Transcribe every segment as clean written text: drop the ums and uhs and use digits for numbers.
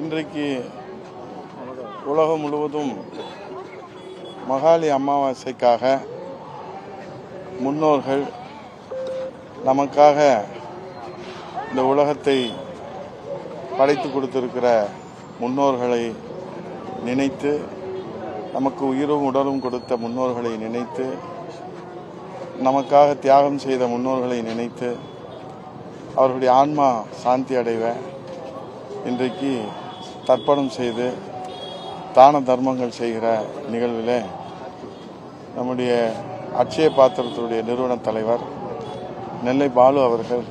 இன்றைக்கு உலகம் முழுவதும் மகாளி அமாவாசைக்காக முன்னோர்கள் நமக்காக இந்த உலகத்தை படைத்து கொடுத்திருக்கிற முன்னோர்களை நினைத்து, நமக்கு உயிரும் உடலும் கொடுத்த முன்னோர்களை நினைத்து, நமக்காக தியாகம் செய்த முன்னோர்களை நினைத்து அவர்களுடைய ஆன்மா சாந்தி அடைவ இன்றைக்கு தர்ப்பணம் செய்து தான தர்மங்கள் செய்கிற நிகழ்வில் நம்முடைய அட்சய பாத்திரத்தினுடைய நிறுவன தலைவர் நெல்லை பாலு அவர்கள்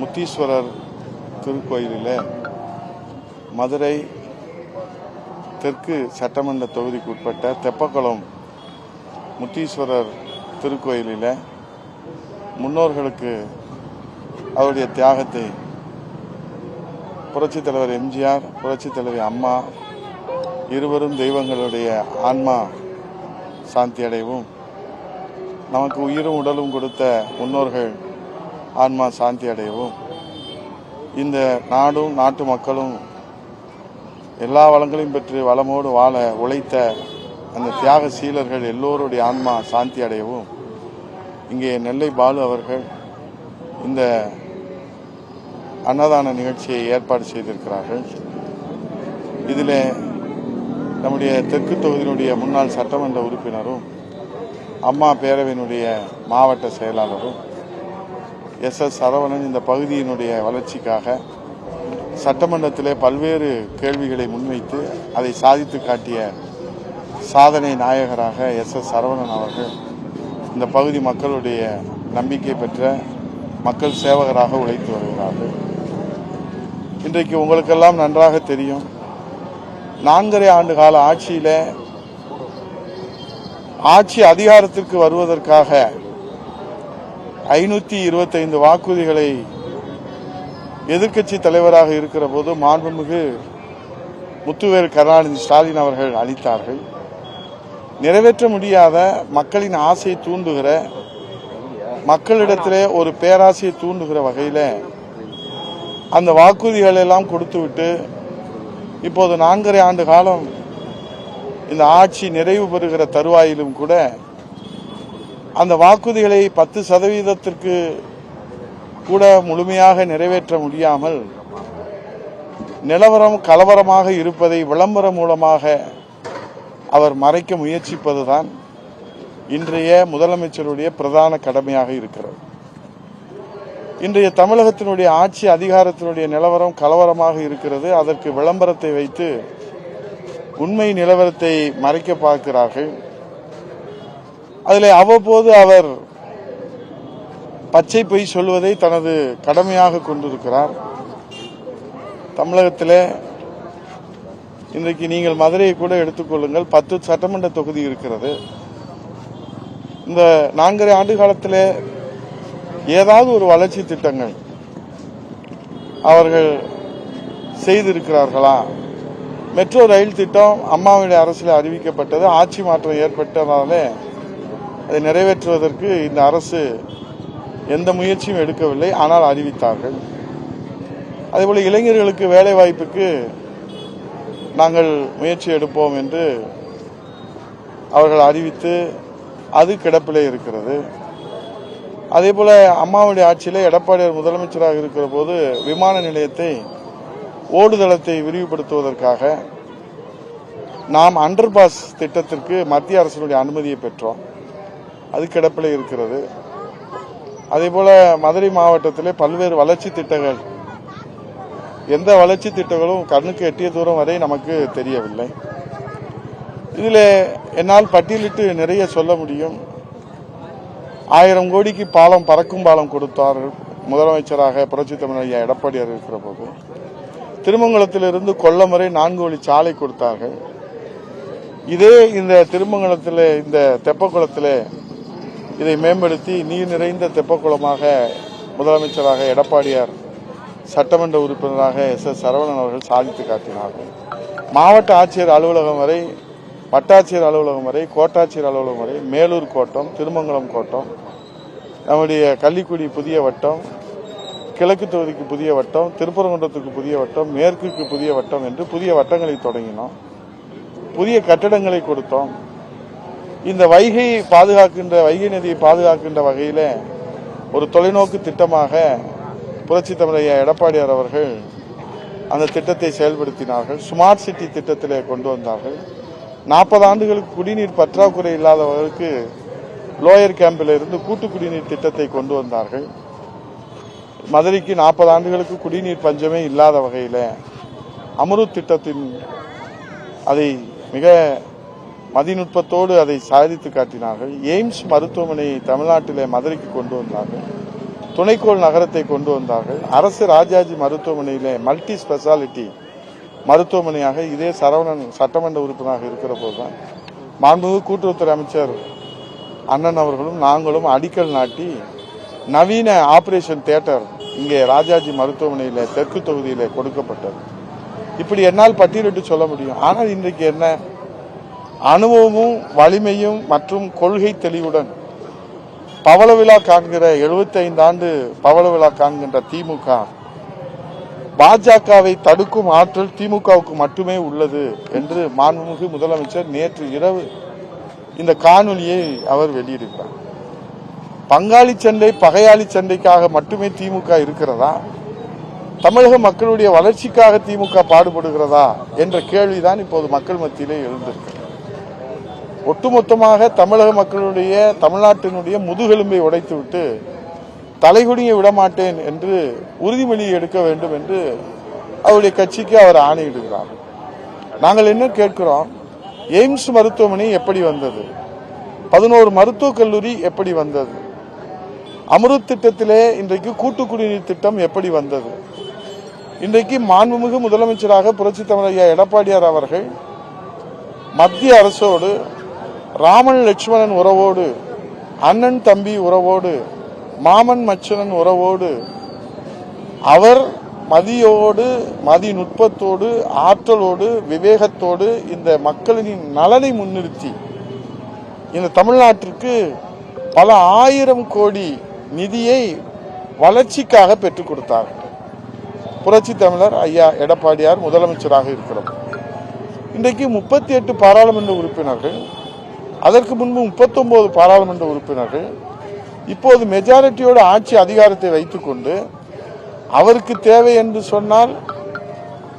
முத்தீஸ்வரர் திருக்கோயிலில் மதுரை தெற்கு சட்டமன்ற தொகுதிக்கு உட்பட்ட தெப்பக்குளம் முத்தீஸ்வரர் திருக்கோயிலில் முன்னோர்களுக்கு அவருடைய தியாகத்தை புரட்சித் தலைவர் எம்ஜிஆர், புரட்சித் தலைவி அம்மா இருவரும் தெய்வங்களுடைய ஆன்மா சாந்தி அடையவும், நமக்கு உயிரும் உடலும் கொடுத்த முன்னோர்கள் ஆன்மா சாந்தி அடையவும், இந்த நாடும் நாட்டு மக்களும் எல்லா வளங்களையும் பெற்று வளமோடு வாழ உழைத்த அந்த தியாக சீலர்கள் எல்லோருடைய ஆன்மா சாந்தி அடையவும் இங்கே நெல்லை பாலு அவர்கள் இந்த அன்னதான நிகழ்ச்சியை ஏற்பாடு செய்திருக்கிறார்கள். இதில் நம்முடைய தெற்கு தொகுதியினுடைய முன்னாள் சட்டமன்ற உறுப்பினரும் அம்மா பேரவையினுடைய மாவட்ட செயலாளரும் எஸ் சரவணன் இந்த பகுதியினுடைய வளர்ச்சிக்காக சட்டமன்றத்திலே பல்வேறு கேள்விகளை முன்வைத்து அதை சாதித்து காட்டிய சாதனை நாயகராக எஸ் சரவணன் அவர்கள் இந்த பகுதி மக்களுடைய நம்பிக்கை பெற்ற மக்கள் சேவகராக உழைத்து வருகிறார்கள். இன்றைக்கு உங்களுக்கெல்லாம் நன்றாக தெரியும், 4.5 ஆண்டு கால ஆட்சியில ஆட்சி அதிகாரத்திற்கு வருவதற்காக 525 வாக்குறுதிகளை எதிர்க்கட்சி தலைவராக இருக்கிற போது மாண்புமிகு முத்துவேல் கருணாநிதி ஸ்டாலின் அவர்கள் அளித்தார்கள். நிறைவேற்ற முடியாத மக்களின் ஆசையை தூண்டுகிற, மக்களிடத்திலே ஒரு பேராசையை தூண்டுகிற வகையில் அந்த வாக்குறுதிகள் எல்லாம் கொடுத்துவிட்டு இப்போது 4.5 ஆண்டு காலம் இந்த ஆட்சி நிறைவு பெறுகிற தருவாயிலும் கூட அந்த வாக்குறுதிகளை 10% கூட முழுமையாக நிறைவேற்ற முடியாமல் நிலவரம் கலவரமாக இருப்பதை விளம்பரம் மூலமாக அவர் மறைக்க முயற்சிப்பதுதான் இன்றைய முதலமைச்சருடைய பிரதான கடமையாக இருக்கிறது. இன்றைய தமிழகத்தினுடைய ஆட்சி அதிகாரத்தினுடைய நிலவரம் கலவரமாக இருக்கிறது. அதற்கு விளம்பரத்தை வைத்து உண்மை நிலவரத்தை மறைக்க பார்க்கிறார்கள். அதில் அவ்வப்போது அவர் பச்சை பொய் சொல்வதை தனது கடமையாக கொண்டிருக்கிறார். தமிழகத்தில் இன்றைக்கு நீங்கள் மதுரையை கூட எடுத்துக்கொள்ளுங்கள், 10 சட்டமன்ற தொகுதி இருக்கிறது. இந்த 4.5 ஆண்டு காலத்தில் ஏதாவது ஒரு வளர்ச்சி திட்டங்கள் அவர்கள் செய்திருக்கிறார்களா? மெட்ரோ ரயில் திட்டம் அம்மாவுடைய அரசில் அறிவிக்கப்பட்டது. ஆட்சி மாற்றம் ஏற்பட்டதால அதை நிறைவேற்றுவதற்கு இந்த அரசு எந்த முயற்சியும் எடுக்கவில்லை, ஆனால் அறிவித்தார்கள். அதேபோல இளைஞர்களுக்கு வேலை வாய்ப்புக்கு நாங்கள் முயற்சி எடுப்போம் என்று அவர்கள் அறிவித்து அது கிடப்பிலே இருக்கிறது. அதேபோல அம்மாவுடைய ஆட்சியில் எடப்பாடியார் முதலமைச்சராக இருக்கிற போது விமான நிலையத்தை ஓடுதளத்தை விரிவுபடுத்துவதற்காக நாம் அண்டர் பாஸ் திட்டத்திற்கு மத்திய அரசினுடைய அனுமதியை பெற்றோம். அது கிடப்பிலே இருக்கிறது. அதேபோல மதுரை மாவட்டத்தில் பல்வேறு வளர்ச்சி திட்டங்கள், எந்த வளர்ச்சி திட்டங்களும் கண்ணுக்கு எட்டிய தூரம் வரை நமக்கு தெரியவில்லை. இதில் என்னால் பட்டியலிட்டு நிறைய சொல்ல முடியும். 1000 கோடிக்கு பாலம், பறக்கும் பாலம் கொடுத்தார் முதலமைச்சராக புரட்சித் தலைவர் ஐயா எடப்பாடியார் இருக்கிற போது. திருமங்கலத்திலிருந்து கொல்லம் வரை 4 வழி சாலை கொடுத்தார்கள். இதே இந்த திருமங்கலத்தில், இந்த தெப்பக்குளத்தில் இதை மேம்படுத்தி நீர் நிறைந்த தெப்பக்குளமாக முதலமைச்சராக எடப்பாடியார், சட்டமன்ற உறுப்பினராக எஸ் சரவணன் அவர்கள் சாதித்து காட்டினார்கள். மாவட்ட ஆட்சியர் அலுவலகம் வரை, வட்டாட்சியர் அலுவலகம் வரை, கோட்டாட்சியர் அலுவலகம் வரை, மேலூர் கோட்டம், திருமங்கலம் கோட்டம், நம்முடைய கள்ளிக்குடி புதிய வட்டம், கிழக்கு தொகுதிக்கு புதிய வட்டம், திருப்பரங்குன்றத்துக்கு புதிய வட்டம், மேற்குக்கு புதிய வட்டம் என்று புதிய வட்டங்களை தொடங்கினோம். புதிய கட்டடங்களை கொடுத்தோம். இந்த வைகை நதியை பாதுகாக்கின்ற வகையில் ஒரு தொலைநோக்கு திட்டமாக புரட்சித் தமிழர் எடப்பாடியார் அவர்கள் அந்த திட்டத்தை செயல்படுத்தினார்கள். ஸ்மார்ட் சிட்டி திட்டத்திலே கொண்டு வந்தார்கள். 40 ஆண்டுகளுக்கு குடிநீர் பற்றாக்குறை இல்லாதவர்களுக்கு லோயர் கேம்பில் இருந்து கூட்டு குடிநீர் திட்டத்தை கொண்டு வந்தார்கள். மதுரைக்கு 40 ஆண்டுகளுக்கு குடிநீர் பஞ்சமே இல்லாத வகையில் அம்ருத் திட்டத்தின் அதை மிக மதிநுட்பத்தோடு அதை சாதித்து காட்டினார்கள். எய்ம்ஸ் மருத்துவமனையை தமிழ்நாட்டிலே மதுரைக்கு கொண்டு வந்தார்கள். துணைக்கோள் நகரத்தை கொண்டு வந்தார்கள். அரசு ராஜாஜி மருத்துவமனையிலே மல்டி ஸ்பெஷாலிட்டி மருத்துவமனையாக இதே சரவணன் சட்டமன்ற உறுப்பினராக இருக்கிற போதுதான் மாண்புமிகு கூட்டுறவுத்துறை அமைச்சர் அண்ணன் அவர்களும் நாங்களும் அடிக்கல் நாட்டி நவீன ஆபரேஷன் தியேட்டர் இங்கே ராஜாஜி மருத்துவமனையில் தெற்கு தொகுதியில் கொடுக்கப்பட்டது. இப்படி என்னால் பட்டியலிட்டு சொல்ல முடியும். ஆனால் இன்றைக்கு என்ன அனுபவமும் வலிமையும் மற்றும் கொள்கை தெளிவுடன் பவள விழா காண்கிற 75 ஆண்டு பவள விழா காண்கின்ற திமுக பாஜகவை தடுக்கும் ஆற்றல் திமுகவுக்கு மட்டுமே உள்ளது என்று மாண்புமிகு முதலமைச்சர் நேற்று இரவு இந்த காணொலியை அவர் வெளியிடுகிறார். பங்காளி சண்டை பகையாளி சண்டைக்காக மட்டுமே திமுக இருக்கிறதா, தமிழக மக்களுடைய வளர்ச்சிக்காக திமுக பாடுபடுகிறதா என்ற கேள்விதான் இப்போது மக்கள் மத்தியிலே எழுந்திருக்கிறது. ஒட்டுமொத்தமாக தமிழக மக்களுடைய தமிழ்நாட்டினுடைய முதுகெலும்பை உடைத்துவிட்டு தலைகுனிய விடமாட்டேன் என்று உறுதிமொழி எடுக்க வேண்டும் என்று அவருடைய கட்சிக்கு அவர் ஆணையிடுகிறார். நாங்கள் என்ன கேட்கிறோம்? எய்ம்ஸ் மருத்துவமனை எப்படி வந்தது? 11 மருத்துவக் கல்லூரி எப்படி வந்தது? அம்ருத் திட்டத்திலே இன்றைக்கு கூட்டு குடிநீர் திட்டம் எப்படி வந்தது? இன்றைக்கு மாண்புமிகு முதலமைச்சராக புரட்சித் தமிழர் எடப்பாடியார் அவர்கள் மத்திய அரசோடு ராமன் லட்சுமணன் உறவோடு, அண்ணன் தம்பி உறவோடு, மாமன் மச்சனன் உறவோடு அவர் மதியோடு மதிநுட்பத்தோடு ஆற்றலோடு விவேகத்தோடு இந்த மக்களின் நலனை முன்னிறுத்தி இந்த தமிழ்நாட்டிற்கு பல 1000 கோடி நிதியை வளர்ச்சிக்காக பெற்றுக் கொடுத்தார். புரட்சி தமிழர் ஐயா எடப்பாடியார் முதலமைச்சராக இருக்கிறோம். இன்றைக்கு 38 பாராளுமன்ற உறுப்பினர்கள், அதற்கு முன்பு 39 பாராளுமன்ற உறுப்பினர்கள் இப்போது மெஜாரிட்டியோட ஆட்சி அதிகாரத்தை வைத்துக் கொண்டு அவருக்கு தேவை என்று சொன்னால்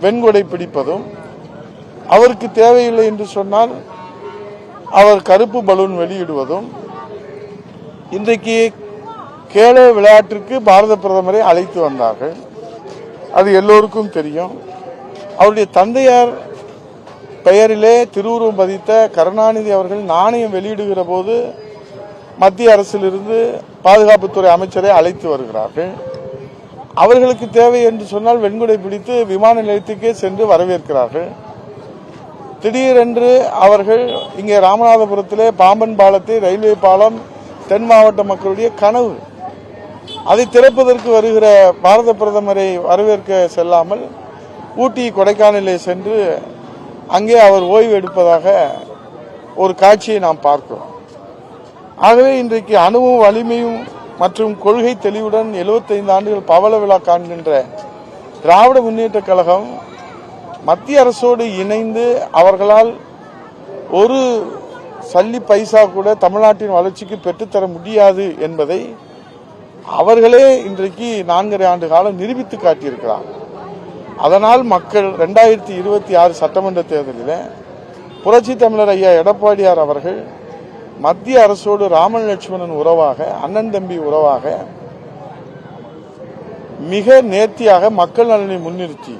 வெண்கொடை பிடிப்பதும், அவருக்கு தேவையில்லை என்று சொன்னால் அவர் கருப்பு பலூன் வெளியிடுவதும், இன்றைக்கு கேலோ விளையாட்டிற்கு பாரத பிரதமரை அழைத்து வந்தார்கள். அது எல்லோருக்கும் தெரியும். அவருடைய தந்தையார் பெயரிலே திருவுருவம் பதித்த கருணாநிதி அவர்கள் நாணயம் வெளியிடுகிற போது மத்திய அரசிலிருந்து பாதுகாப்புத்துறை அமைச்சரை அழைத்து வருகிறார்கள். அவர்களுக்கு தேவை என்று சொன்னால் வெண்குடை பிடித்து விமான நிலையத்துக்கே சென்று வரவேற்கிறார்கள். திடீரென்று அவர்கள் இங்கே ராமநாதபுரத்திலே பாம்பன் பாலத்தை ரயில்வே பாலம் தென் மாவட்ட மக்களுடைய கனவு, அதை திறப்பதற்கு வருகிற பாரத பிரதமரை வரவேற்க செல்லாமல் ஊட்டி கொடைக்கானலே சென்று அங்கே அவர் ஓய்வு எடுப்பதாக ஒரு காட்சியை நாம் பார்க்கிறோம். ஆகவே இன்றைக்கு அணுவும் வலிமையும் மற்றும் கொள்கை தெளிவுடன் 75 ஆண்டுகள் பவள விழா காண்கின்ற திராவிட முன்னேற்ற கழகம் மத்திய அரசோடு இணைந்து அவர்களால் ஒரு சல்லி பைசா கூட தமிழ்நாட்டின் வளர்ச்சிக்கு பெற்றுத்தர முடியாது என்பதை அவர்களே இன்றைக்கு 4.5 ஆண்டு காலம் நிரூபித்து காட்டியிருக்கிறார். அதனால் மக்கள் 2026 சட்டமன்ற தேர்தலில் புரட்சி தமிழர் ஐயா எடப்பாடியார் அவர்கள் மத்திய அரசோடு ராமன் லட்சுமணன் உறவாக, அண்ணன் தம்பி உறவாக மிக நேர்த்தியாக மக்கள் நலனை முன்னிறுத்தி,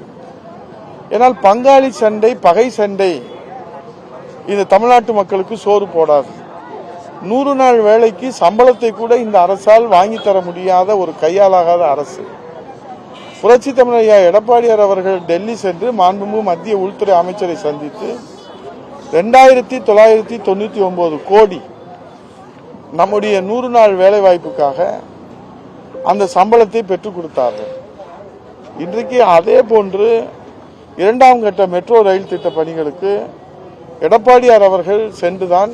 ஏனால் பங்காளி சண்டை பகை சண்டை இந்த தமிழ்நாட்டு மக்களுக்கு சோறு போடாது. 100 நாள் வேலைக்கு சம்பளத்தை கூட இந்த அரசால் வாங்கி தர முடியாத ஒரு கையாலாகாத அரசு. புரட்சி தமிழர் ஐயா எடப்பாடியார் அவர்கள் டெல்லி சென்று மாண்புமிகு மத்திய உள்துறை அமைச்சரை சந்தித்து 2999 கோடி நம்முடைய 100 நாள் வேலை வாய்ப்புக்காக அந்த சம்பளத்தை பெற்றுக் கொடுத்தார்கள். இன்றைக்கு அதே போன்று 2ஆம் கட்ட மெட்ரோ ரயில் திட்ட பணிகளுக்கு எடப்பாடியார் அவர்கள் சென்றுதான்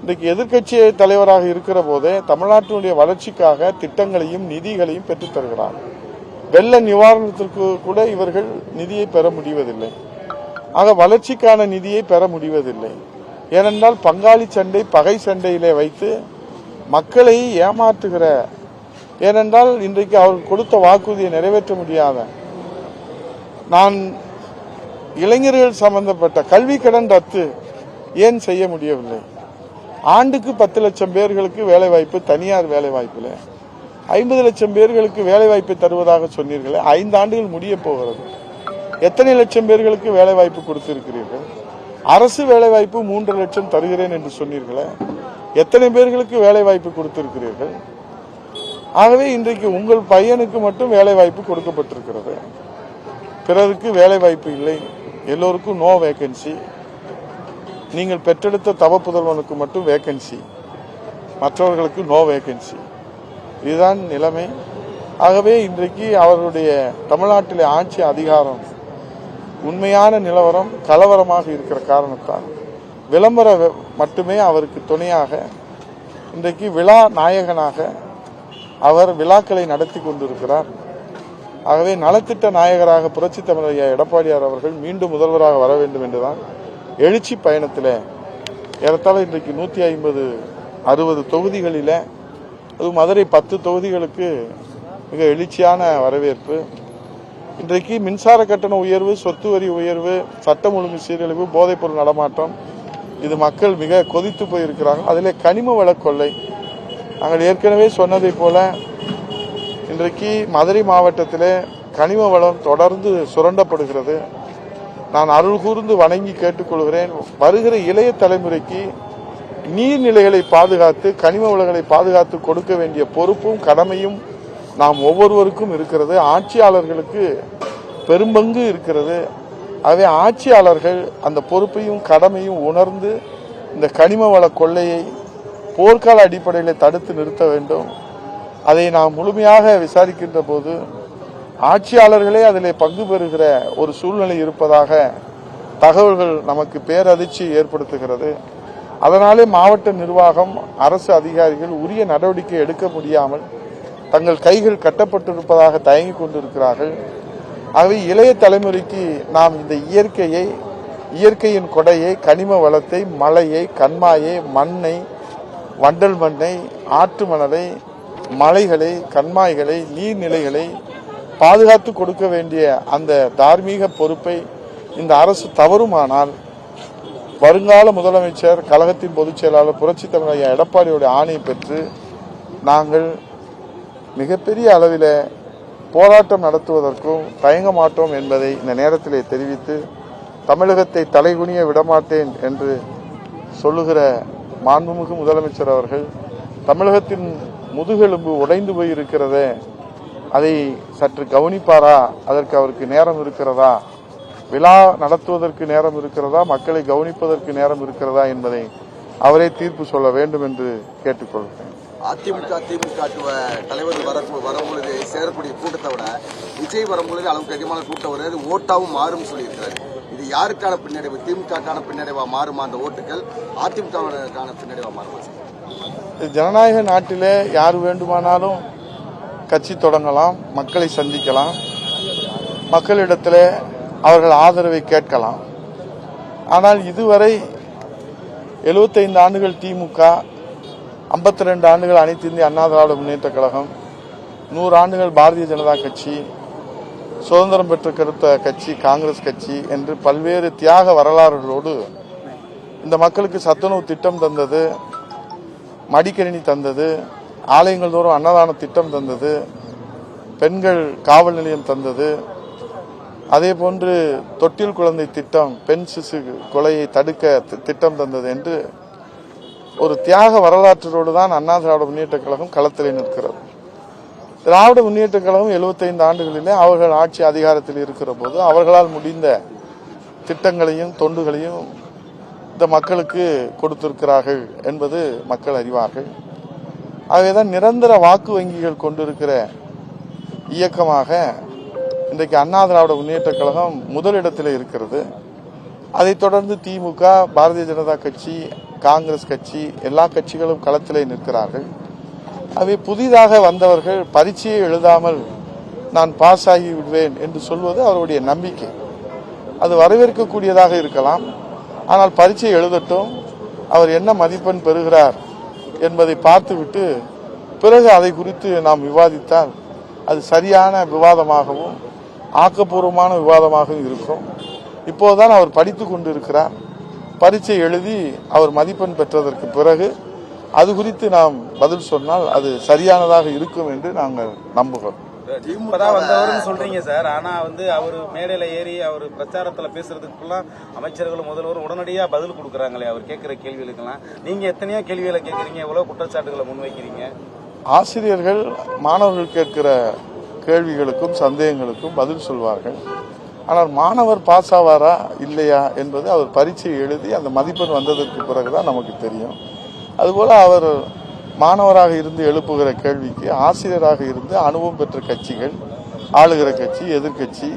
இன்றைக்கு எதிர்க்கட்சி தலைவராக இருக்கிற போதே தமிழ்நாட்டினுடைய வளர்ச்சிக்காக திட்டங்களையும் நிதிகளையும் பெற்றுத் தருகிறார். வெள்ள நிவாரணத்திற்கு கூட இவர்கள் நிதியை பெற முடிவதில்லை. ஆக வளர்ச்சிக்கான நிதியை பெற முடிவதில்லை. ஏனென்றால் பங்காளி சண்டை, பகை சண்டையிலே வைத்து மக்களை ஏமாற்றுகிற, ஏனென்றால் இன்றைக்கு அவர்கள் கொடுத்த வாக்குறுதியை நிறைவேற்ற முடியாத, நான் இளைஞர்கள் சம்பந்தப்பட்ட கல்வி கடன் ரத்து ஏன் செய்ய முடியவில்லை? ஆண்டுக்கு 10 லட்சம் பேர்களுக்கு வேலைவாய்ப்பு, தனியார் வேலைவாய்ப்பில் 50 லட்சம் பேர்களுக்கு வேலைவாய்ப்பை தருவதாக சொன்னீர்களே, 5 ஆண்டுகள் முடிய போகிறது. எத்தனை லட்சம் பேர்களுக்கு வேலைவாய்ப்பு கொடுத்திருக்கிறீர்கள்? அரசு வேலைவாய்ப்பு 3 லட்சம் தருகிறேன் என்று சொன்னீர்களே, எத்தனை பேர்களுக்கு வேலைவாய்ப்பு கொடுத்திருக்கிறீர்கள்? ஆகவே இன்றைக்கு உங்கள் பையனுக்கு மட்டும் வேலைவாய்ப்பு கொடுக்கப்பட்டிருக்கிறது, பிறருக்கு வேலைவாய்ப்பு இல்லை, எல்லோருக்கும் நோ வேகன்சி. நீங்கள் பெற்றெடுத்த தவ புதல்வனுக்கு மட்டும் வேகன்சி, மற்றவர்களுக்கு நோ வேகன்சி. இதுதான் நிலைமை. ஆகவே இன்றைக்கு அவர்களுடைய தமிழ்நாட்டிலே ஆட்சி அதிகாரம் உண்மையான நிலவரம் கலவரமாக இருக்கிற காரணத்தால் விளம்பரம் மட்டுமே அவருக்கு துணையாக, இன்றைக்கு விழா நாயகனாக அவர் விழாக்களை நடத்தி கொண்டிருக்கிறார். ஆகவே நலத்திட்ட நாயகராக புரட்சித் தமிழர் ஐயா எடப்பாடியார் அவர்கள் மீண்டும் முதல்வராக வர வேண்டும் என்றுதான் எழுச்சி பயணத்தில் ஏறத்தாழ இன்றைக்கு 150-60 தொகுதிகளில், அது மதுரை 10 தொகுதிகளுக்கு மிக எழுச்சியான வரவேற்பு. இன்றைக்கு மின்சார கட்டண உயர்வு, சொத்து வரி உயர்வு, சட்டம் ஒழுங்கு சீரழிவு, போதைப்பொருள் நடமாட்டம், இது மக்கள் மிக கொதித்து போயிருக்கிறார்கள். அதிலே கனிம வள கொள்ளை, நாங்கள் ஏற்கனவே சொன்னதை போல இன்றைக்கு மதுரை மாவட்டத்திலே கனிம வளம் தொடர்ந்து சுரண்டப்படுகிறது. நான் அருள் கூர்ந்து வணங்கி கேட்டுக்கொள்கிறேன், வருகிற இளைய தலைமுறைக்கு நீர்நிலைகளை பாதுகாத்து கனிம வளங்களை பாதுகாத்து கொடுக்க வேண்டிய பொறுப்பும் கடமையும் நாம் ஒவ்வொருவருக்கும் இருக்கிறது. ஆட்சியாளர்களுக்கு பெரும்பங்கு இருக்கிறது. ஆகவே ஆட்சியாளர்கள் அந்த பொறுப்பையும் கடமையும் உணர்ந்து இந்த கனிம வள கொள்ளையை போர்க்கால அடிப்படையில் தடுத்து நிறுத்த வேண்டும். அதை நாம் முழுமையாக விசாரிக்கின்ற போது ஆட்சியாளர்களே அதில் பங்கு பெறுகிற ஒரு சூழ்நிலை இருப்பதாக தகவல்கள் நமக்கு பேரதிர்ச்சி ஏற்படுத்துகிறது. அதனாலே மாவட்ட நிர்வாகம், அரசு அதிகாரிகள் உரிய நடவடிக்கை எடுக்க முடியாமல் தங்கள் கைகள் கட்டப்பட்டிருப்பதாக தயங்கிக் கொண்டிருக்கிறார்கள். ஆகவே இளைய தலைமுறைக்கு நாம் இந்த இயற்கையின் கொடையை, கனிம வளத்தை, மலையை, கண்மாயை, மண்ணை, வண்டல் மண்ணை, ஆற்று மணலை, மலைகளை, கண்மாய்களை, நீர்நிலைகளை பாதுகாத்து கொடுக்க வேண்டிய அந்த தார்மீக பொறுப்பை இந்த அரசு தவறுமானால் வருங்கால முதலமைச்சர், கழகத்தின் பொதுச் செயலாளர் புரட்சித் தமிழர் ஐயா எடப்பாடியோட ஆணையை பெற்று நாங்கள் மிகப்பெரிய அளவில் போராட்டம் நடத்துவதற்கும் தயங்க மாட்டோம் என்பதை இந்த நேரத்திலே தெரிவித்து, தமிழகத்தை தலைகுனிய விடமாட்டேன் என்று சொல்லுகிற மாண்புமிகு முதலமைச்சர் அவர்கள் தமிழகத்தின் முதுகெலும்பு உடைந்து போயிருக்கிறதே, அதை சற்று கவனிப்பாரா? அதற்கு அவருக்கு நேரம் இருக்கிறதா? விழா நடத்துவதற்கு நேரம் இருக்கிறதா? மக்களை கவனிப்பதற்கு நேரம் இருக்கிறதா என்பதை அவரே தீர்ப்பு சொல்ல வேண்டும் என்று கேட்டுக்கொள்கிறேன். அதிமுக தலைவர் வரும்பொழுது சேரக்கூடிய கூட்டத்தை விட விஜய் வரும்பொழுது அளவுக்கு அதிகமான கூட்டம் வருது, ஓட்டாவும் மாறும் சொல்லியிருக்கிறார். இது யாருக்கான பின்னடைவு? திமுகக்கான பின்னடைவா மாறுமா அந்த ஓட்டுகள்? அதிமுகவுக்கான பின்னடைவா மாறுமா? ஜனநாயக நாட்டிலே யார் வேண்டுமானாலும் கட்சி தொடங்கலாம், மக்களை சந்திக்கலாம், மக்களிடத்தில் அவர்கள் ஆதரவை கேட்கலாம். ஆனால் இதுவரை 75 ஆண்டுகள் திமுக, 52 ஆண்டுகள் அனைத்து இந்திய அண்ணா திராவிட முன்னேற்ற கழகம், 100 ஆண்டுகள் பாரதிய ஜனதா கட்சி, சுதந்திரம் பெற்ற கட்சி காங்கிரஸ் கட்சி என்று பல்வேறு தியாக வரலாறுகளோடு இந்த மக்களுக்கு சத்துணவு திட்டம் தந்தது, மடிக்கணினி தந்தது, ஆலயங்கள் தோறும் அன்னதான திட்டம் தந்தது, பெண்கள் காவல் நிலையம் தந்தது, அதே போன்று தொட்டில் குழந்தை திட்டம், பெண் சிசு கொலையை தடுக்க திட்டம் தந்தது என்று ஒரு தியாக வரலாற்றோடு தான் அண்ணா திராவிட முன்னேற்ற கழகம் களத்தில் நிற்கிறது. திராவிட முன்னேற்ற கழகம் 75 ஆண்டுகளிலே அவர்கள் ஆட்சி அதிகாரத்தில் இருக்கிற போது அவர்களால் முடிந்த திட்டங்களையும் தொண்டுகளையும் இந்த மக்களுக்கு கொடுத்திருக்கிறார்கள் என்பது மக்கள் அறிவார்கள். ஆகவேதான் நிரந்தர வாக்கு வங்கிகள் கொண்டிருக்கிற இயக்கமாக இன்றைக்கு அண்ணா திராவிட முன்னேற்ற கழகம் முதலிடத்தில் இருக்கிறது. அதைத் தொடர்ந்து திமுக, பாரதிய ஜனதா கட்சி, காங்கிரஸ் கட்சி, எல்லா கட்சிகளும் களத்திலே நிற்கிறார்கள். அவை புதிதாக வந்தவர்கள் பரீட்சையை எழுதாமல் நான் பாஸ் ஆகி விடுவேன் என்று சொல்வது அவருடைய நம்பிக்கை. அது வரவேற்கக்கூடியதாக இருக்கலாம். ஆனால் பரீட்சை எழுதட்டும், அவர் என்ன மதிப்பெண் பெறுகிறார் என்பதை பார்த்துவிட்டு பிறகு அதை குறித்து நாம் விவாதித்தால் அது சரியான விவாதமாகவும் ஆக்கப்பூர்வமான விவாதமாகவும் இருக்கும். இப்போதுதான் அவர் படித்து கொண்டிருக்கிறார். பரீட்சை எழுதி அவர் மதிப்பெண் பெற்றதற்கு பிறகு அது குறித்து நாம் பதில் சொன்னால் அது சரியானதாக இருக்கும் என்று நாங்கள் நம்புகிறோம். இப்பதான் வந்தவர்னு சொல்றீங்க சார். ஆனா அவர் மேடையில ஏறி அவர் பிரச்சாரத்துல பேசுறதுக்குள்ள அமைச்சர்களும் முதல்வரும் உடனடியா பதில் கொடுக்கறாங்களே அவர் கேட்கிற கேள்விகளுக்கெல்லாம். நீங்க எத்தனையோ கேள்விகளை கேட்கறீங்க, எவ்வளவு குற்றச்சாட்டுகளை முன்வைக்கிறீங்க. ஆசிரியர்கள் மாணவர்கள் கேட்கிற கேள்விகளுக்கும் சந்தேகங்களுக்கும் பதில் சொல்வார்கள். ஆனால் மாணவர் பாஸ் ஆவாரா இல்லையா என்பது அவர் பரீட்சை எழுதி அந்த மதிப்பெண் வந்ததற்கு பிறகுதான் நமக்கு தெரியும். அதுபோல அவர் மாணவராக இருந்து எழுப்புகிற கேள்விக்கு ஆசிரியராக இருந்து அனுபவம் பெற்ற கட்சிகள், ஆளுகிற கட்சி, எதிர்கட்சி,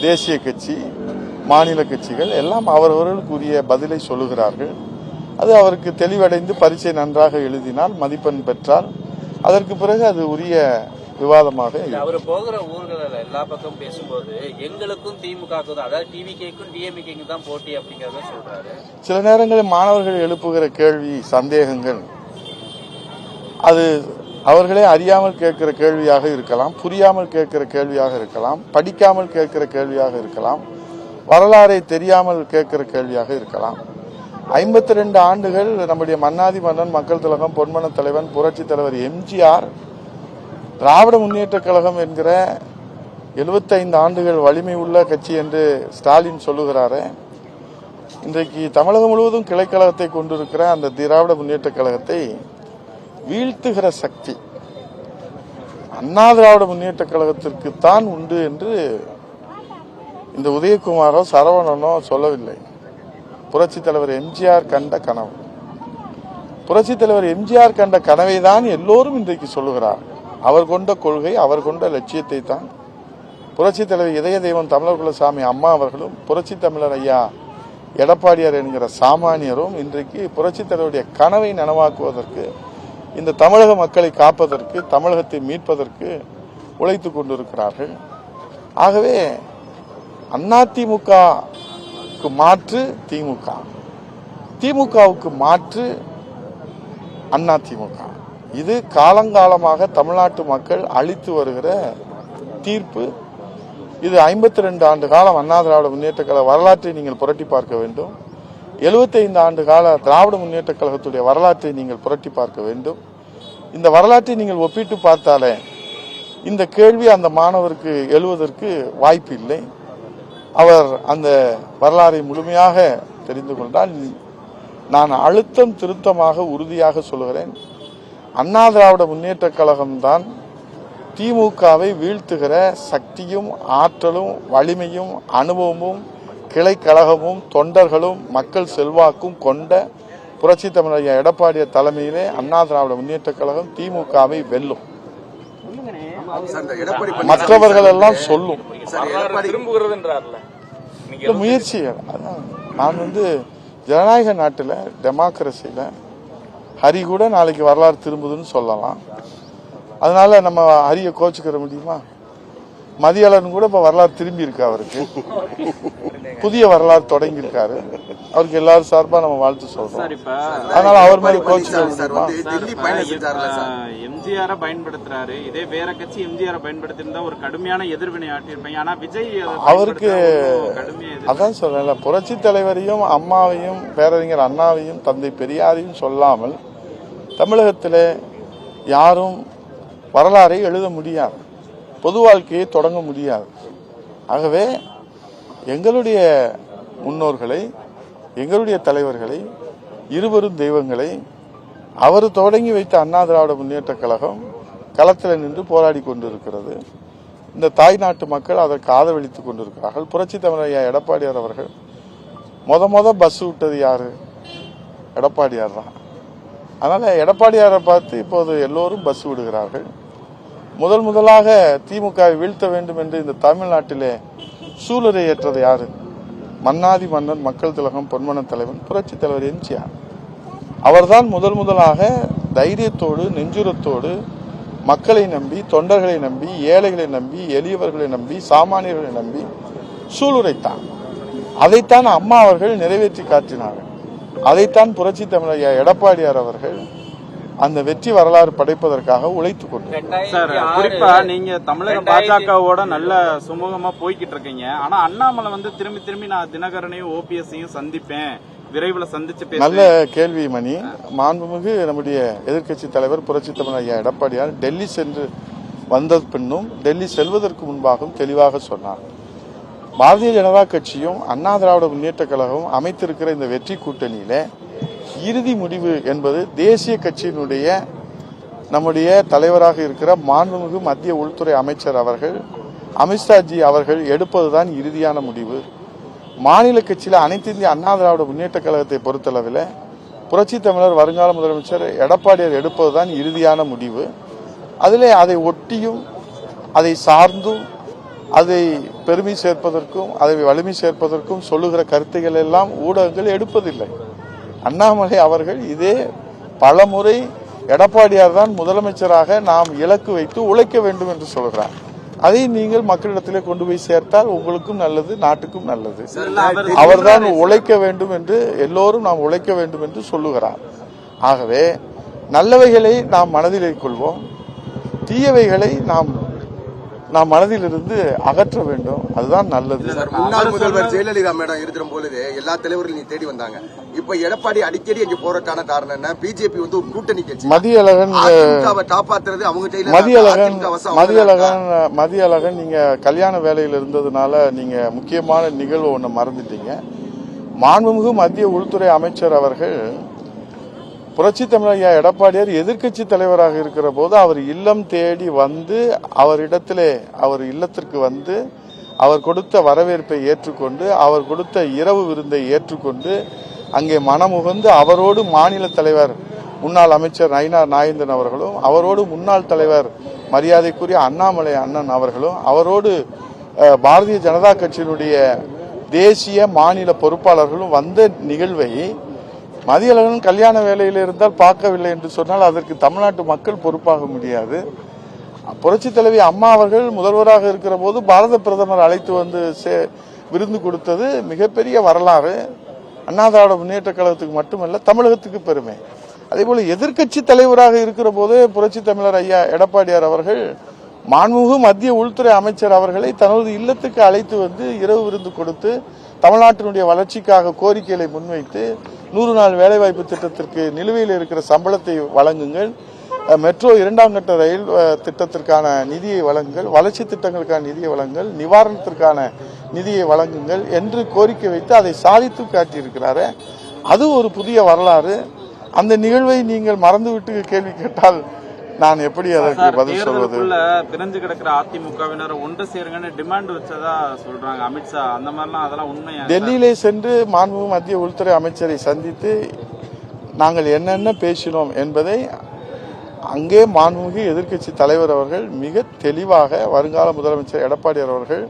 தேசிய கட்சி, மாநில கட்சிகள் எல்லாம் அவரவர்களுக்குரிய பதிலை சொல்லுகிறார்கள். அது அவருக்கு தெளிவடைந்து பரீட்சை நன்றாக எழுதினால் மதிப்பெண் பெற்றால் அதற்கு பிறகு அது உரிய விவாதமாக. அவர் போகிற ஊர்களில் எல்லா பக்கம் பேசும்போது எங்களுக்கும் திமுகவுக்கும், அதாவது டிவிகேக்கும் டிஎம்கேக்கும் தான் போட்டி அப்படிங்கறத சொல்றாரு. சில நேரங்களில் மாணவர்கள் எழுப்புகிற கேள்வி சந்தேகங்கள் அது அவர்களே அறியாமல் கேட்கிற கேள்வியாக இருக்கலாம், புரியாமல் கேட்கிற கேள்வியாக இருக்கலாம், படிக்காமல் கேட்கிற கேள்வியாக இருக்கலாம், வரலாறை தெரியாமல் கேட்கிற கேள்வியாக இருக்கலாம். 52 ஆண்டுகள் நம்முடைய மன்னாதி மன்னன், மக்கள் திலகம், பொன்மன தலைவன், புரட்சி தலைவர் எம்ஜிஆர் திராவிட முன்னேற்ற கழகம் என்கிற 75 ஆண்டுகள் வலிமை உள்ள கட்சி என்று ஸ்டாலின் சொல்லுகிறாரே, இன்றைக்கு தமிழகம் முழுவதும் கிளைக்கழகத்தை கொண்டிருக்கிற அந்த திராவிட முன்னேற்ற கழகத்தை வீழ்த்துகிற சக்தி அண்ணா திராவிட முன்னேற்ற கழகத்திற்கு தான் உண்டு என்று இந்த உதயகுமாரோ சரவணனோ சொல்லவில்லை. புரட்சி தலைவர் எம்ஜிஆர் கண்ட கனவு. புரட்சி தலைவர் எம்ஜிஆர் கண்ட கனவை தான் எல்லோரும் இன்றைக்கு சொல்லுகிறார். அவர் கொண்ட கொள்கை, அவர் கொண்ட லட்சியத்தை தான் புரட்சி தலைவர் இதய தெய்வம் தமிழர் குலசாமி அம்மா அவர்களும், புரட்சி தமிழர் ஐயா எடப்பாடியார் என்கிற சாமானியரும் இன்றைக்கு புரட்சி தலைவருடைய கனவை நனவாக்குவதற்கு, இந்த தமிழக மக்களை காப்பதற்கு, தமிழகத்தை மீட்பதற்கு உழைத்துக் கொண்டிருக்கிறார்கள். ஆகவே அதிமுகவுக்கு மாற்று திமுக, திமுகவுக்கு மாற்று அதிமுக. இது காலங்காலமாக தமிழ்நாட்டு மக்கள் அளித்து வருகிற தீர்ப்பு. இது 52 ஆண்டு காலம் அண்ணா திராவிட முன்னேற்ற கழக வரலாற்றை நீங்கள் புரட்டி பார்க்க வேண்டும். 75 ஆண்டு கால திராவிட முன்னேற்ற கழகத்துடைய வரலாற்றை நீங்கள் புரட்டி பார்க்க வேண்டும். இந்த வரலாற்றை நீங்கள் ஒப்பிட்டு பார்த்தாலே இந்த கேள்வி அந்த மாணவருக்கு எழுவதற்கு வாய்ப்பு இல்லை. அவர் அந்த வரலாறை முழுமையாக தெரிந்து கொண்டால், நான் அழுத்தம் திருத்தமாக உறுதியாக சொல்கிறேன், அண்ணா திராவிட முன்னேற்ற கழகம்தான் திமுகவை வீழ்த்துகிற சக்தியும் ஆற்றலும் வலிமையும் அனுபவமும் கிளைக்கழகமும் தொண்டர்களும் மக்கள் செல்வாக்கும் கொண்ட புரட்சி தமிழர் எடப்பாடியார் தலைமையிலே அண்ணா திராவிட முன்னேற்ற கழகம் திமுகவை வெல்லும். மற்றவர்கள் எல்லாம் சொல்லும் முயற்சிகள். நான் ஜனநாயக நாட்டில் டெமோக்ரஸியில ஹரி கூட நாளைக்கு வரலாறு திரும்புதுன்னு சொல்லலாம். அதனால நம்ம ஹரியை கோச்சுக்கிற முடியுமா? மதியாளன் கூட இப்ப வரலாறு திரும்பி இருக்கு, அவருக்கு புதிய வரலாறு தொடங்கி இருக்காரு. அவருக்கு எல்லாரும் சார்பா நம்ம வாழ்த்து சொல்றோம். அதனால அவர் மாதிரி கோச்சுக்கிற எம்ஜிஆர் பயன்படுத்துறாரு. இதே வேற கட்சி எம்ஜிஆர் பயன்படுத்திருந்தா ஒரு கடுமையான எதிர்வினை ஆட்டியிருப்பாங்க. ஆனா விஜய் அவருக்கு அதான் சொல்றேன், புரட்சி தலைவரையும் அம்மாவையும் பேரறிஞர் அண்ணாவையும் தந்தை பெரியாரையும் சொல்லாமல் தமிழகத்தில் யாரும் வரலாறை எழுத முடியாது, பொது வாழ்க்கையை தொடங்க முடியாது. ஆகவே எங்களுடைய முன்னோர்களை, எங்களுடைய தலைவர்களை, இருவரும் தெய்வங்களை அவர் தொடங்கி வைத்த அண்ணா திராவிட முன்னேற்ற கழகம் களத்தில் நின்று போராடி கொண்டிருக்கிறது. இந்த தாய் நாட்டு மக்கள் அதற்கு ஆதரவளித்துக் கொண்டிருக்கிறார்கள். புரட்சி தமிழர் எடப்பாடியார் அவர்கள் முத பஸ் விட்டது யாரு? எடப்பாடியார் தான். அதனால எடப்பாடியாரை பார்த்து இப்போது எல்லோரும் பஸ் விடுகிறார்கள். முதலாக திமுகவை வீழ்த்த வேண்டும் என்று இந்த தமிழ்நாட்டிலே சூளுரை ஏற்றது யாரு? மன்னாதி மன்னன், மக்கள் திலகம், பொன்மன தலைவன், புரட்சி தலைவர் எம்ஜிஆர். அவர்தான் முதலாக தைரியத்தோடு நெஞ்சுரத்தோடு மக்களை நம்பி, தொண்டர்களை நம்பி, ஏழைகளை நம்பி, எளியவர்களை நம்பி, சாமானியர்களை நம்பி சூளுரைத்தான். அதைத்தான் அம்மா அவர்கள் நிறைவேற்றி காட்டினார்கள். அதைத்தான் புரட்சி தமிழர் எடப்பாடியார் அவர்கள் அந்த வெற்றி வரலாறு படைப்பதற்காக உழைத்துக் கொண்டார். சார், குறிப்பா நீங்க தமிழக பாஜகவோட நல்ல சுமூகமா போய்கிட்டு இருக்கீங்க. ஆனா அண்ணாமலை வந்து திரும்பி திரும்பி நான் தினகரனையும் ஓபிஎஸ்ஸையும் சந்திப்பேன், விரைவில் சந்திச்சு நல்ல கேள்வி மணி. மாண்புமிகு நம்முடைய எதிர்க்கட்சி தலைவர் புரட்சி தமிழர் எடப்பாடியார் டெல்லி சென்று வந்த பின்னும் டெல்லி செல்வதற்கு முன்பாகவும் தெளிவாக சொன்னார். பாரதிய ஜனதா கட்சியும் அண்ணா திராவிட முன்னேற்ற கழகமும் அமைத்திருக்கிற இந்த வெற்றி கூட்டணியில இறுதி முடிவு என்பது தேசிய கட்சியினுடைய நம்முடைய தலைவராக இருக்கிற மாண்புமிகு மத்திய உள்துறை அமைச்சர் அவர்கள் அமித்ஷாஜி அவர்கள் எடுப்பதுதான் இறுதியான முடிவு. மாநில கட்சியில் அனைத்து இந்திய அண்ணா திராவிட முன்னேற்ற கழகத்தை பொறுத்தளவில் புரட்சி தமிழர் வருங்கால முதலமைச்சர் எடப்பாடியார் எடுப்பதுதான் இறுதியான முடிவு. அதிலே அதை ஒட்டியும் அதை சார்ந்தும் அதை பெருமை சேர்ப்பதற்கும் அதை வலிமை சேர்ப்பதற்கும் சொல்லுகிற கருத்துக்கள் எல்லாம் ஊடகங்கள் எடுப்பதில்லை. அண்ணாமலை அவர்கள் இதே பலமுறை எடப்பாடியார் தான் முதலமைச்சராக நாம் இலக்கு வைத்து உழைக்க வேண்டும் என்று சொல்கிறார். அதை நீங்கள் மக்களிடத்திலே கொண்டு போய் சேர்த்தால் உங்களுக்கும் நல்லது, நாட்டுக்கும் நல்லது. அவர்தான் உழைக்க வேண்டும் என்று, எல்லோரும் நாம் உழைக்க வேண்டும் என்று சொல்லுகிறார். ஆகவே நல்லவைகளை நாம் மனதிலே கொள்வோம், தீயவைகளை நாம் மனதில் இருந்து அகற்ற வேண்டும். அதுதான் நல்லது. முன்னாள் முதல்வர் ஜெயலலிதா மேடம் இருக்கிற பொழுது எல்லா தலைவர்களும் நீ தேடி வந்தாங்க. இப்ப எடப்பாடி அடிக்கடி இங்க போறதுக்கான காரணம் என்ன? பிஜேபி வந்து ஒரு கூட்டணி கட்சி. மதியழகன் காப்பாத்துறது அவங்க மதியழகன் நீங்க கல்யாண வேலையில் இருந்ததுனால நீங்க முக்கியமான நிகழ்வு ஒண்ணு மறந்துட்டீங்க. மாண்புமிகு மத்திய உள்துறை அமைச்சர் அவர்கள் புரட்சி தமிழர் எடப்பாடியார் எதிர்க்கட்சி தலைவராக இருக்கிற போது அவர் இல்லம் தேடி வந்து அவர் இல்லத்திற்கு வந்து அவர் கொடுத்த வரவேற்பை ஏற்றுக்கொண்டு, அவர் கொடுத்த இரவு விருந்தை ஏற்றுக்கொண்டு, அங்கே மனமுகந்து அவரோடு மாநில தலைவர் முன்னாள் அமைச்சர் நயினார் நாகேந்திரன் அவர்களும், அவரோடு முன்னாள் தலைவர் மரியாதைக்குரிய அண்ணாமலை அண்ணன் அவர்களும், அவரோடு பாரதிய ஜனதா கட்சியினுடைய தேசிய மாநில பொறுப்பாளர்களும் வந்த நிகழ்வை மதியழகன் கல்யாண வேலையில் இருந்தால் பார்க்கவில்லை என்று சொன்னால் அதற்கு தமிழ்நாட்டு மக்கள் பொறுப்பாக முடியாது. புரட்சி தலைவி அம்மா அவர்கள் முதல்வராக இருக்கிற போது பாரத பிரதமர் அழைத்து வந்து விருந்து கொடுத்தது மிகப்பெரிய வரலாறு. அண்ணா திராவிட முன்னேற்ற கழகத்துக்கு மட்டுமல்ல, தமிழகத்துக்கு பெருமை. அதேபோல எதிர்க்கட்சி தலைவராக இருக்கிற போதே புரட்சி தமிழர் எடப்பாடியார் அவர்கள் மாண்புமிகு மத்திய உள்துறை அமைச்சர் அவர்களை தனது இல்லத்துக்கு அழைத்து வந்து இரவு விருந்து கொடுத்து தமிழ்நாட்டினுடைய வளர்ச்சிக்காக கோரிக்கைகளை முன்வைத்து 100 நாள் வேலைவாய்ப்பு திட்டத்திற்கு நிலுவையில் இருக்கிற சம்பளத்தை வழங்குங்கள், மெட்ரோ 2ஆம் கட்ட ரயில் திட்டத்திற்கான நிதியை வழங்குங்கள், வளர்ச்சி திட்டங்களுக்கான நிதியை வழங்குங்கள், நிவாரணத்திற்கான நிதியை வழங்குங்கள் என்று கோரிக்கை வைத்து அதை சாதித்து காட்டியிருக்கிறாரு. அது ஒரு புதிய வரலாறு. அந்த நிகழ்வை நீங்கள் மறந்துவிட்டு கேள்வி கேட்டால் நான் எப்படி அதற்கு பதில் சொல்வது? பிரிஞ்சு கிடக்கிற அதிமுகவினர் ஒன்று சேருங்கன்னு டிமாண்ட் வச்சதா சொல்றாங்க அமித்ஷா. அந்த மாதிரிலாம் அதெல்லாம் உண்மையா? டெல்லியிலே சென்று மாண்புமிகு மத்திய உள்துறை அமைச்சரை சந்தித்து நாங்கள் என்னென்ன பேசினோம் என்பதை அங்கே மாண்புமிகு எதிர்க்கட்சி தலைவர் அவர்கள் மிக தெளிவாக வருங்கால முதலமைச்சர் எடப்பாடியார் அவர்கள்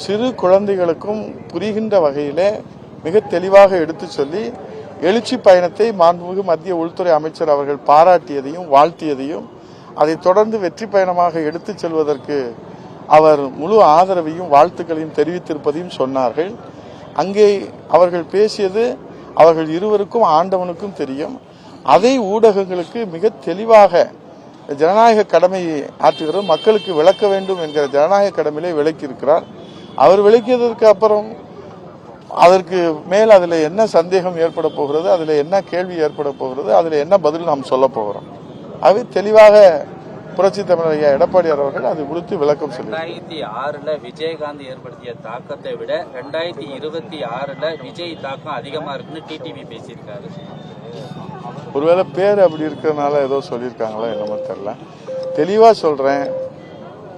சிறு குழந்தைகளுக்கும் புரிகின்ற வகையிலே மிக தெளிவாக எடுத்து சொல்லி எழுச்சி பயணத்தை மாண்புமிகு மத்திய உள்துறை அமைச்சர் அவர்கள் பாராட்டியதையும் வாழ்த்தியதையும் அதைத் தொடர்ந்து வெற்றி பயணமாக எடுத்துச் செல்வதற்கு அவர் முழு ஆதரவையும் வாழ்த்துக்களையும் தெரிவித்திருப்பதையும் சொன்னார்கள். அங்கே அவர்கள் பேசியது அவர்கள் இருவருக்கும் ஆண்டவனுக்கும் தெரியும். அதை ஊடகங்களுக்கு மிக தெளிவாக ஜனநாயக கடமையை ஆற்றுகிற மக்களுக்கு விளக்க வேண்டும் என்கிற ஜனநாயக கடமையிலே விளக்கியிருக்கிறார். அவர் விளக்கியதற்கு அப்புறம் அதற்கு மேல் அதில் என்ன சந்தேகம் ஏற்பட போகிறது, அதில் என்ன கேள்வி ஏற்பட போகிறது, அதில் என்ன பதில் நாம் சொல்ல போகிறோம். அது தெளிவாக புரட்சி தமிழர் எடப்பாடியார் அவர்கள் அது குறித்து விளக்கம் சொல்லுவார். 2006 விஜயகாந்த் ஏற்படுத்திய தாக்கத்தை விட 2026 விஜய் தாக்கம் அதிகமா இருக்குன்னு டிடிவி பேசியிருக்காரு. ஒருவேளை பேர் அப்படி இருக்கிறதுனால ஏதோ சொல்லியிருக்காங்களோ என்னமோ தெரியல. தெளிவா சொல்றேன்,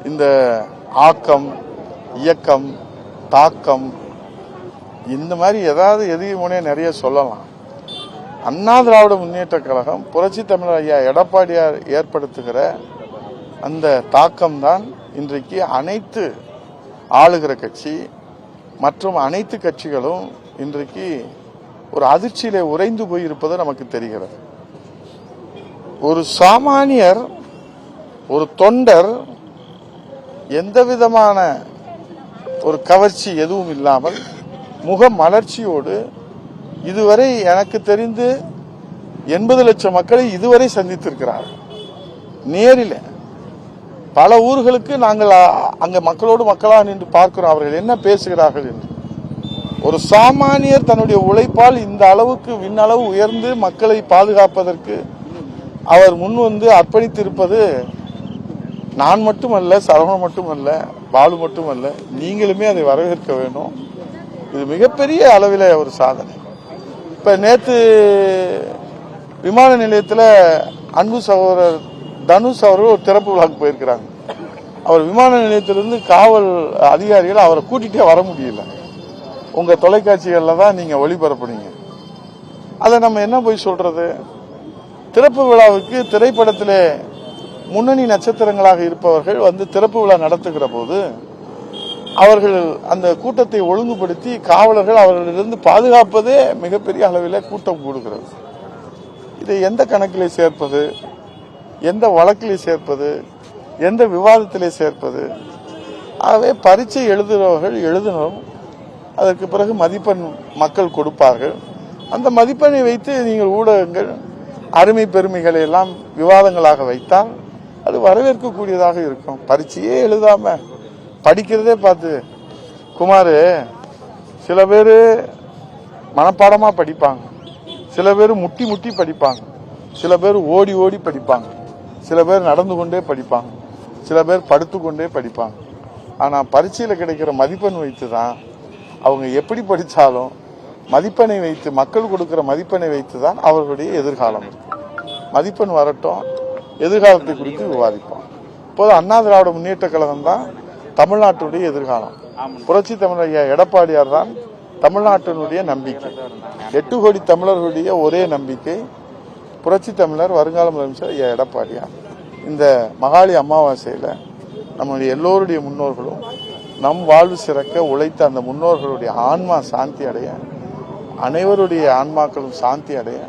இந்த ஆக்கம், இயக்கம், தாக்கம், இந்த மாதிரி ஏதாவது எதிர்முனைய நிறைய சொல்லலாம். அண்ணா திராவிட முன்னேற்ற கழகம் புரட்சி தமிழர் எடப்பாடியார் ஏற்படுத்துகிற அந்த தாக்கம்தான் இன்றைக்கு அனைத்து ஆளுகிற கட்சி மற்றும் அனைத்து கட்சிகளும் இன்றைக்கு ஒரு அதிர்ச்சியிலே உறைந்து போயிருப்பது நமக்கு தெரிகிறது. ஒரு சாமானியர் ஒரு தொண்டர் எந்த விதமான ஒரு கவர்ச்சி எதுவும் இல்லாமல் முக மலர்ச்சியோடு இதுவரை எனக்கு தெரிந்து 80 லட்சம் மக்களை இதுவரை சந்தித்திருக்கிறார். நேரில் பல ஊர்களுக்கு நாங்கள் அங்க மக்களோடு மக்களாக நின்று பார்க்கிறோம் அவர்கள் என்ன பேசுகிறார்கள் என்று. ஒரு சாமானியர் தன்னுடைய உழைப்பால் இந்த அளவுக்கு விண்ணளவு உயர்ந்து மக்களை பாதுகாப்பதற்கு அவர் முன் வந்து அர்ப்பணித்திருப்பது நான் மட்டுமல்ல, சரவணன் மட்டுமல்ல, பாலு மட்டுமல்ல, நீங்களுமே அதை வரவேற்க வேண்டும். இது மிகப்பெரிய அளவில் ஒரு சாதனை. இப்ப நேத்து விமான நிலையத்தில் அன்பு சகோதரர் தனுஷ் அவர்கள் ஒரு திறப்பு விழாக்கு போயிருக்கிறாங்க. அவர் விமான நிலையத்திலிருந்து காவல் அதிகாரிகள் அவரை கூட்டிகிட்டே வர முடியல. உங்க தொலைக்காட்சிகள்ல தான் நீங்க ஒளிபரப்புனீங்க. அதை நம்ம என்ன போய் சொல்றது? திறப்பு விழாவுக்கு திரைப்படத்திலே முன்னணி நட்சத்திரங்களாக இருப்பவர்கள் வந்து திறப்பு விழா நடத்துகிற போது அவர்கள் அந்த கூட்டத்தை ஒழுங்குபடுத்தி காவலர்கள் அவர்களிலிருந்து பாதுகாப்பதே மிகப்பெரிய அளவில் கூட்டம் கூடுகிறது. இதை எந்த கணக்கிலே சேர்ப்பது, எந்த வழக்கிலே சேர்ப்பது, எந்த விவாதத்திலே சேர்ப்பது? ஆகவே பரீட்சை எழுதுகிறவர்கள் எழுதினோம், அதற்கு பிறகு மதிப்பெண் மக்கள் கொடுப்பார்கள். அந்த மதிப்பெண்ணை வைத்து நீங்கள் ஊடகங்கள் அருமை பெருமைகளை எல்லாம் விவாதங்களாக வைத்தால் அது வரவேற்கக்கூடியதாக இருக்கும். பரீட்சையே எழுதாம படிக்கிறதே பார்த்து குமார், சில பேர் மனப்பாடமா படிப்பாங்க, சில பேர் முட்டி முட்டி படிப்பாங்க, சில பேர் ஓடி ஓடி படிப்பாங்க, சில பேர் நடந்து கொண்டே படிப்பாங்க, சில பேர் படுத்துக்கொண்டே படிப்பாங்க. ஆனா பரீட்சையில கிடைக்கிற மதிப்பெண் வைத்து தான் அவங்க எப்படி படித்தாலும் மதிப்பெண்ணை வைத்து, மக்கள் கொடுக்கிற மதிப்பெண்ணை வைத்து தான் அவர்களுடைய எதிர்காலம் இருக்கு. மதிப்பெண் வரட்டும், எதிர்காலத்தை குறித்து விவாதிப்போம். இப்போது அண்ணா திராவிட முன்னேற்ற கழகம் தான் தமிழ்நாட்டுடைய எதிர்காலம். புரட்சி தமிழர் ஐயா எடப்பாடியார் தான் தமிழ்நாட்டினுடைய நம்பிக்கை. 8 கோடி தமிழர்களுடைய ஒரே நம்பிக்கை புரட்சி தமிழர் வருங்கால முதலமைச்சர் ஐயா எடப்பாடியார். இந்த மகாளி அமாவாசையில் நம்முடைய எல்லோருடைய முன்னோர்களும் நம் வாழ்வு சிறக்க உழைத்த அந்த முன்னோர்களுடைய ஆன்மா சாந்தி அடைய, அனைவருடைய ஆன்மாக்களும் சாந்தி அடைய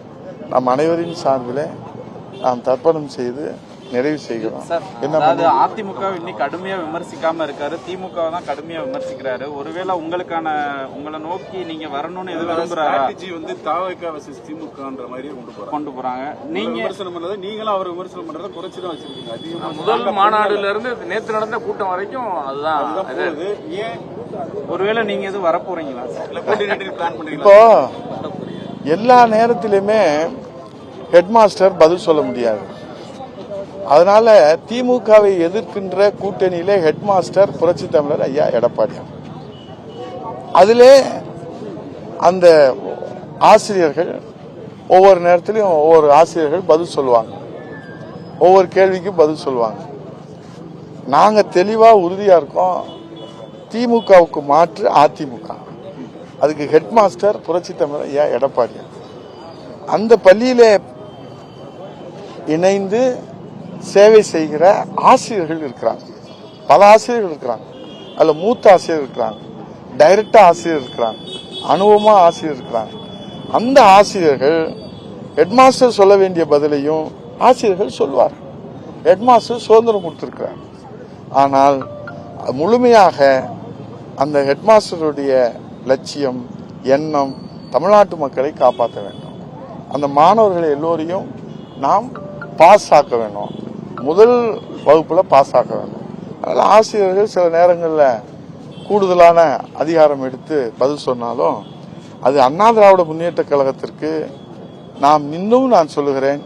நம் அனைவரின் சார்பில் நாம் தர்ப்பணம் செய்து நிறைவு செய்கிறோம். அதாவது அதிமுக இன்னைக்கு கடுமையா விமர்சிக்காம இருக்காரு, திமுக தான் கடுமையா விமர்சிக்கிறாரு. ஒருவேளை உங்களை நோக்கி நீங்க வரணும்னு எது விரும்புறாரு வந்து தாவக வர்சஸ் திமுகன்ற மாதிரி கொண்டு போறாங்க. நீங்க விமர்சனம் பண்ணது, நீங்களும் அவர் விமர்சனம் பண்றதை குறைச்சுதான் வச்சிருக்கீங்க. அதிகமா முதல் மாநாடுல இருந்து நேற்று நடந்த கூட்டம் வரைக்கும் அதுதான் ஏன் ஒருவேளை நீங்க எதுவும் வரப்போறீங்களா? பிளான் பண்றீங்களா? இப்போ எல்லா நேரத்திலுமே ஹெட் மாஸ்டர் பதில் சொல்ல முடியாது. அதனால திமுகவை எதிர்க்கின்ற கூட்டணியிலே ஹெட் மாஸ்டர் புரட்சி தமிழர் ஐயா எடப்பாடியார். அதிலே அந்த ஆசிரியர்கள் ஒவ்வொரு நேரத்திலும் ஒவ்வொரு ஆசிரியர்கள் பதில் சொல்லுவாங்க, ஒவ்வொரு கேள்விக்கும் பதில் சொல்லுவாங்க. நாங்க தெளிவா உறுதியா இருக்கோம், திமுகவுக்கு மாற்று அதிமுக. அதுக்கு ஹெட் மாஸ்டர் புரட்சி தமிழர் ஐயா எடப்பாடியார். அந்த பள்ளியிலே இணைந்து சேவை செய்கிற ஆசிரியர்கள் இருக்கிறாங்க, பல ஆசிரியர்கள் இருக்கிறாங்க. அதுல மூத்த ஆசிரியர் இருக்கிறாங்க, டைரக்டா ஆசிரியர் இருக்கிறாங்க, அனுபவமா ஆசிரியர் இருக்கிறாங்க. அந்த ஆசிரியர்கள் ஹெட்மாஸ்டர் சொல்ல வேண்டிய பதிலையும் ஆசிரியர்கள் சொல்வார். ஹெட்மாஸ்டர் சுதந்திரம் கொடுத்திருக்கிறார். ஆனால் முழுமையாக அந்த ஹெட்மாஸ்டருடைய லட்சியம், எண்ணம் தமிழ்நாட்டு மக்களை காப்பாற்ற வேண்டும். அந்த மாணவர்களை எல்லோரையும் நாம் பாஸ் ஆக்க வேண்டும், முதல் வகுப்புல பாஸ் ஆக்க வேண்டும். அதனால ஆசிரியர்கள் சில நேரங்களில் கூடுதலான அதிகாரம் எடுத்து பதில் சொன்னாலும் அது அண்ணா திராவிட முன்னேற்ற கழகத்திற்கு நாம் இன்னும் நான் சொல்லுகிறேன்,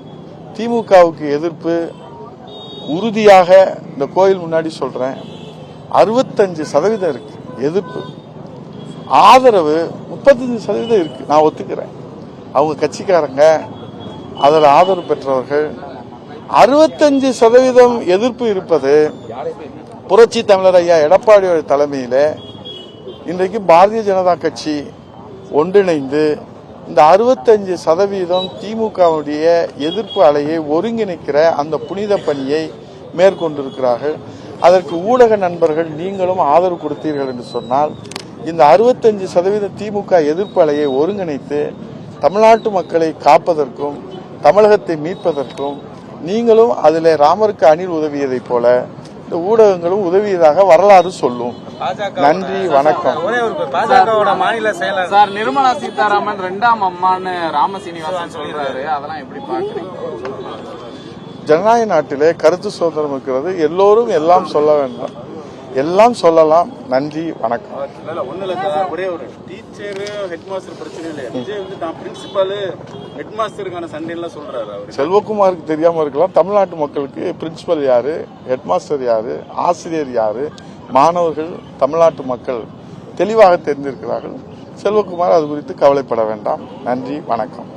திமுகவுக்கு எதிர்ப்பு உறுதியாக இந்த கோயில் முன்னாடி சொல்றேன், 65% இருக்கு எதிர்ப்பு. ஆதரவு 35% இருக்கு, நான் ஒத்துக்கிறேன். அவங்க கட்சிக்காரங்க அதில் ஆதரவு பெற்றவர்கள். 65% எதிர்ப்பு இருப்பது புரட்சி தமிழர் ஐயா எடப்பாடியோட தலைமையில் இன்றைக்கு பாரதிய ஜனதா கட்சி ஒன்றிணைந்து இந்த 65% திமுகவுடைய எதிர்ப்பு அலையை ஒருங்கிணைக்கிற அந்த புனித பணியை மேற்கொண்டிருக்கிறார்கள். அதற்கு ஊடக நண்பர்கள் நீங்களும் ஆதரவு கொடுத்தீர்கள் என்று சொன்னால் இந்த 65% திமுக எதிர்ப்பு அலையை ஒருங்கிணைத்து தமிழ்நாட்டு மக்களை காப்பதற்கும் தமிழகத்தை மீட்பதற்கும் நீங்களும் அதில் ராமருக்கு அணில் உதவியதைப் போல இந்த ஊடகங்களும் உதவியதாக வரலாறு சொல்லும். நன்றி, வணக்கம். ஒரே ஒரு பாஜகவோட மாநில செயலர் சார் நிர்மலா சீதாராமன் 2ஆம் அம்மான்னு ராமசீனிவாசன் சொல்றாரு, அதெல்லாம் எப்படி பாக்குறீங்க? ஜனநாயக நாட்டிலே கருத்து சுதந்திரம் இருக்கிறது. எல்லோரும் எல்லாம் சொல்ல வேண்டும், எல்லாம் சொல்லலாம். நன்றி, வணக்கம். ஒண்ணு இல்ல சார், ஒரே ஒரு டீச்சர் ஹெட் மாஸ்டர் பிரச்சனை இல்லையா? விஜய் வந்து தான் பிரின்சிபால் ஹெட் மாஸ்டருக்கான சண்டைலாம் சொல்றாரு. அவர் செல்வகுமாருக்கு தெரியாம இருக்கலாம். தமிழ்நாட்டு மக்களுக்கு பிரின்சிபல் யாரு, ஹெட் மாஸ்டர் யாரு, ஆசிரியர் யாரு, மாணவர்கள், தமிழ்நாட்டு மக்கள் தெளிவாக தெரிந்திருக்கிறார்கள். செல்வகுமார் அது குறித்து கவலைப்பட வேண்டாம். நன்றி, வணக்கம்.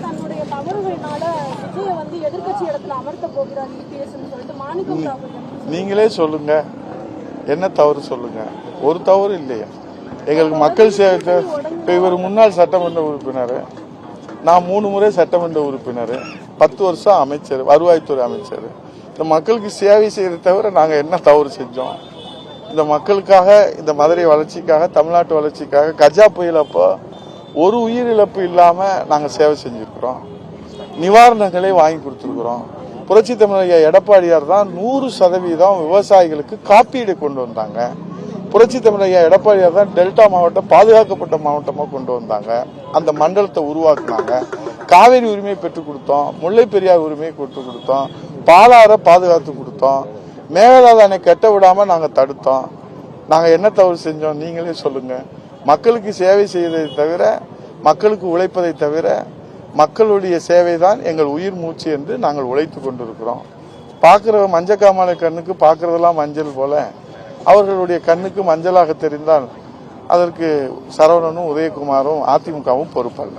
தன்னுடைய தவறுகளினால விஜய வந்து எதிர்க்கட்சி இடத்துல அமர்த்த போகிறார் இபிஎஸ்ன்னு சொல்லிட்டு மாணிக்கம் ராகுல் நீங்களே சொல்லுங்க, என்ன தவறு சொல்லுங்க. ஒரு தவறு இல்லையா? எங்களுக்கு மக்கள் சேவை. இப்ப இவர் முன்னாள் சட்டமன்ற உறுப்பினர், நான் 3 முறை சட்டமன்ற உறுப்பினர், 10 வருஷம் அமைச்சர், வருவாய்த்துறை அமைச்சர். இந்த மக்களுக்கு சேவை செய்யறதை தவிர நாங்க என்ன தவறு செஞ்சோம்? இந்த மக்களுக்காக, இந்த மதுரை வளர்ச்சிக்காக, தமிழ்நாட்டு வளர்ச்சிக்காக கஜா புயல் அப்போ ஒரு உயிரிழப்பு இல்லாம நாங்க சேவை செஞ்சிருக்கிறோம். நிவாரணங்களை வாங்கி கொடுத்திருக்கிறோம். புரட்சி தமிழர் எடப்பாடியார் தான் 100% விவசாயிகளுக்கு காப்பீடு கொண்டு வந்தாங்க. புரட்சி தமிழர் எடப்பாடியார் தான் டெல்டா மாவட்டம் பாதுகாக்கப்பட்ட மாவட்டமா கொண்டு வந்தாங்க. அந்த மண்டலத்தை உருவாக்குனாங்க. காவிரி உரிமையை பெற்றுக் கொடுத்தோம், முல்லை பெரியார் உரிமையை பெற்றுக் கொடுத்தோம், பாலாற பாதுகாத்து கொடுத்தோம், மேகதாது அணை கட்ட விடாம நாங்க தடுத்தோம். நாங்க என்ன தவறு செஞ்சோம்? நீங்களே சொல்லுங்க. மக்களுக்கு சேவை செய்வதை தவிர, மக்களுக்கு உழைப்பதை தவிர, மக்களுடைய சேவை தான் எங்கள் உயிர் மூச்சு என்று நாங்கள் உழைத்துக் கொண்டிருக்கிறோம். பார்க்கிற மஞ்சக்காமலை கண்ணுக்கு பார்க்கறதெல்லாம் மஞ்சள் போல அவர்களுடைய கண்ணுக்கு மஞ்சளாக தெரிந்தால் அதற்கு சரவணனும் உதயகுமாரும் அதிமுகவும் பொறுப்பல்ல.